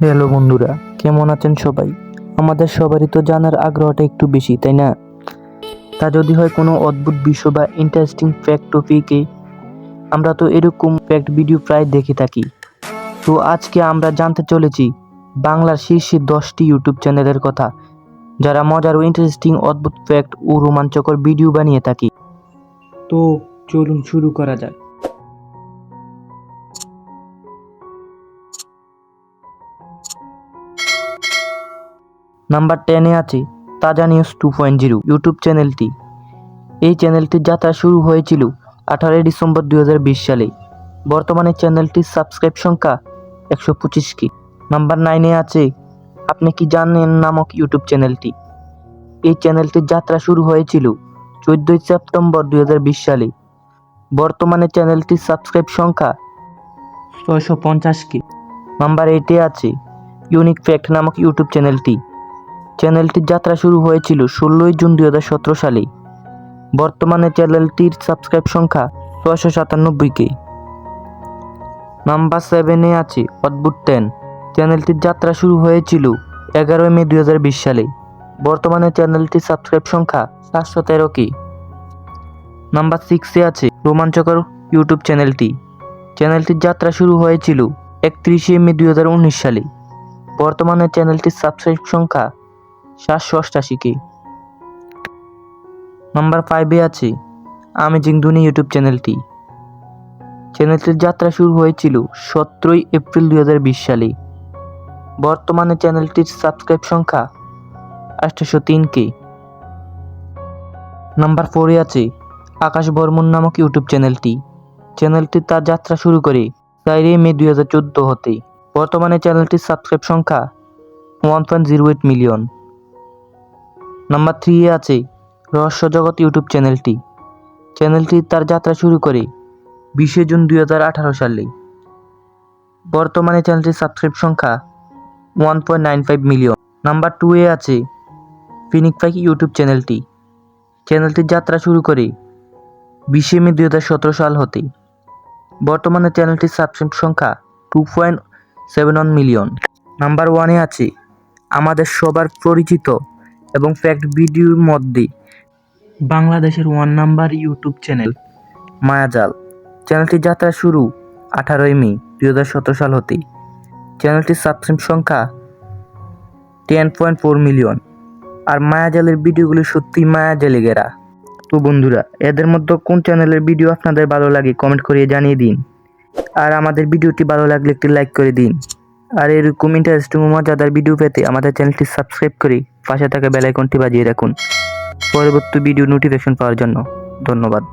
Hello বন্ধুরা, কেমন আছেন সবাই? আমাদের সবারই তো জানার আগ্রহটা একটু বেশি, তাই না? তা যদি হয় কোনো অদ্ভুত বিষয় বা ইন্টারেস্টিং ফ্যাক্ট টপিকে, আমরা তো এরকম ফ্যাক্ট ভিডিও প্রায় দেখে থাকি। তো আজকে আমরা জানতে চলেছি বাংলার শীর্ষে 10টি ইউটিউব চ্যানেলের কথা, যারা মজার ও ইন্টারেস্টিং অদ্ভুত ফ্যাক্ট ও রোমাঞ্চকর ভিডিও বানিয়ে থাকি। তো চলুন শুরু করা যাক। নাম্বার 10-এ আছে তাজা নিউজ 2.0 ইউটিউব চ্যানেলটি। এই চ্যানেলটির যাত্রা শুরু হয়েছিল 18 ডিসেম্বর 2020 সালে। বর্তমানে চ্যানেলটির সাবস্ক্রাইব সংখ্যা 125 কে। নাম্বার 9-এ আছে আপনি কি জানেন নামক ইউটিউব চ্যানেলটি। এই চ্যানেলটির যাত্রা শুরু হয়েছিল 14 সেপ্টেম্বর 2020 সালে। বর্তমানে চ্যানেলটির সাবস্ক্রাইব সংখ্যা 650 কে। নাম্বার 8-এ আছে ইউনিক ফ্যাক্ট নামক ইউটিউব চ্যানেলটি। চ্যানেলটির যাত্রা শুরু হয়েছিল 16 জুন 2017 সালে। বর্তমানে চ্যানেলটির সাবস্ক্রাইব সংখ্যা 697 কে। নাম্বার 7-এ আছে অদ্ভুত 10। চ্যানেলটির যাত্রা শুরু হয়েছিল 11 মে 2020 সালে। বর্তমানে চ্যানেলটির সাবস্ক্রাইব সংখ্যা 713 কে। নাম্বার 6-এ আছে রোমাঞ্চকর ইউটিউব চ্যানেলটি। চ্যানেলটির যাত্রা শুরু হয়েছিল 31 মে 2019 সালে। বর্তমানে চ্যানেলটির সাবস্ক্রাইব সংখ্যা 788 কে। নাম্বার 5-এ আছে আমেজিং দুনি ইউটিউব চ্যানেলটি। চ্যানেলটির যাত্রা শুরু হয়েছিল 17 এপ্রিল 2020 সালে। বর্তমানে চ্যানেলটির সাবস্ক্রাইব সংখ্যা 803 কে। নাম্বার 4-এ আছে আকাশ বর্মন নামক ইউটিউব চ্যানেলটি। চ্যানেলটি তার যাত্রা শুরু করে 4 মে 2014 হতে। বর্তমানে চ্যানেলটির সাবস্ক্রাইব সংখ্যা 1.08 মিলিয়ন। নাম্বার 3-এ আছে রহস্য জগৎ ইউটিউব চ্যানেলটি। চ্যানেলটি তার যাত্রা শুরু করে 20 জুন 2018 সালে। বর্তমানে চ্যানেলটির সাবস্ক্রাইব সংখ্যা 1.95 মিলিয়ন। নাম্বার 2-এ আছে ফিনিক পাখি ইউটিউব চ্যানেলটি। চ্যানেলটির যাত্রা শুরু করে 20 মে 2017 সাল হতে। বর্তমানে চ্যানেলটির সাবস্ক্রাইব সংখ্যা 2.71 মিলিয়ন। নাম্বার 1-এ আছে আমাদের সবার পরিচিত এবং ফ্যাক্ট ভিডিওর মধ্যে বাংলাদেশের 1 নাম্বার ইউটিউব চ্যানেল মায়াজাল। চ্যানেলটির যাত্রা শুরু 18 মে 2017 সাল হতে। চ্যানেলটির সাবস্ক্রাইব সংখ্যা 10.4 মিলিয়ন। আর মায়াজালের ভিডিওগুলি সত্যি মায়াজালে ঘেরা। তো বন্ধুরা, এদের মধ্যে কোন চ্যানেলের ভিডিও আপনাদের ভালো লাগে কমেন্ট করে জানিয়ে দিন। আর আমাদের ভিডিওটি ভালো লাগলে একটি লাইক করে দিন। আর এরকম ইন্টারেস্টিং ও মজাদার ভিডিও পেতে আমাদের চ্যানেলটি সাবস্ক্রাইব করে পাশে থাকা বেল আইকনটি বাজিয়ে রাখুন পরবর্তী ভিডিও নোটিফিকেশন পাওয়ার জন্য। ধন্যবাদ।